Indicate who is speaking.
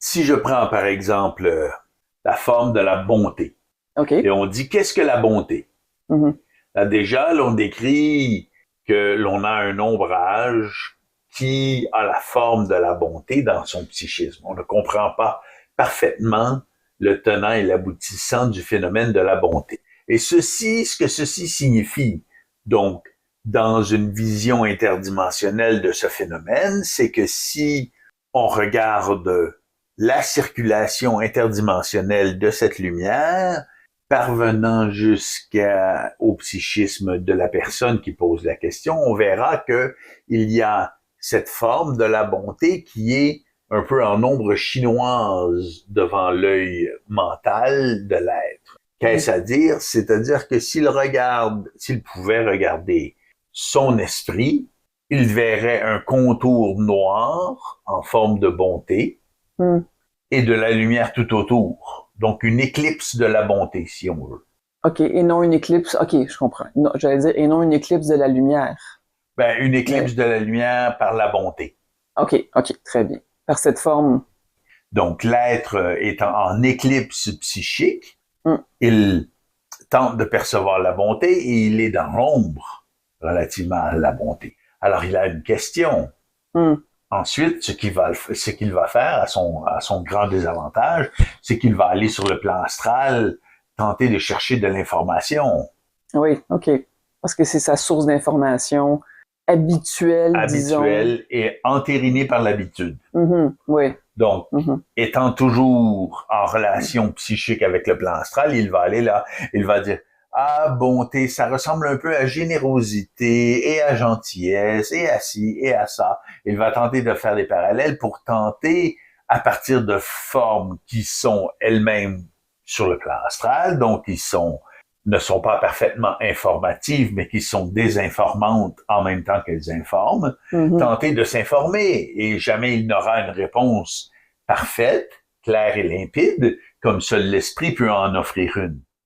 Speaker 1: Si je prends par exemple la forme de la bonté,
Speaker 2: OK.
Speaker 1: et on dit qu'est-ce que la bonté?
Speaker 2: Mhm.
Speaker 1: Là, déjà, l'on décrit que l'on a un ombrage qui a la forme de la bonté dans son psychisme. On ne comprend pas parfaitement le tenant et l'aboutissant du phénomène de la bonté. Et ce que ceci signifie, donc, dans une vision interdimensionnelle de ce phénomène, c'est que si on regarde la circulation interdimensionnelle de cette lumière, parvenant jusqu'au psychisme de la personne qui pose la question, on verra que il y a cette forme de la bonté qui est un peu en ombre chinoise devant l'œil mental de l'être. Qu'est-ce à dire? C'est-à-dire que s'il pouvait regarder son esprit, il verrait un contour noir en forme de bonté
Speaker 2: Mm.
Speaker 1: et de la lumière tout autour. Donc une éclipse de la bonté, si on veut.
Speaker 2: OK, et non une éclipse. OK, je comprends. Non, j'allais dire, et non une éclipse de la lumière.
Speaker 1: Ben, une éclipse
Speaker 2: Mais,
Speaker 1: de la lumière par la bonté.
Speaker 2: OK, OK, très bien. Par cette forme.
Speaker 1: Donc l'être est en éclipse psychique,
Speaker 2: Mm.
Speaker 1: il tente de percevoir la bonté et il est dans l'ombre relativement à la bonté. Alors il a une question.
Speaker 2: Mm.
Speaker 1: Ensuite, ce qu'il va faire à son grand désavantage, c'est qu'il va aller sur le plan astral, tenter de chercher de l'information
Speaker 2: Oui, OK. Parce que c'est sa source d'information habituelle, disons.
Speaker 1: habituelle et entérinée par l'habitude.
Speaker 2: Mhm, oui.
Speaker 1: Donc,
Speaker 2: Mhm.
Speaker 1: étant toujours en relation psychique avec le plan astral, il va aller là, il va dire, ah, bonté, ça ressemble un peu à générosité et à gentillesse et à ci et à ça. Il va tenter de faire des parallèles pour tenter, à partir de formes qui sont elles-mêmes sur le plan astral, donc ne sont pas parfaitement informatives, mais qui sont désinformantes en même temps qu'elles informent,
Speaker 2: Mhm.
Speaker 1: tenter de s'informer et jamais il n'aura une réponse parfaite, claire et limpide, comme seul l'esprit peut en offrir une.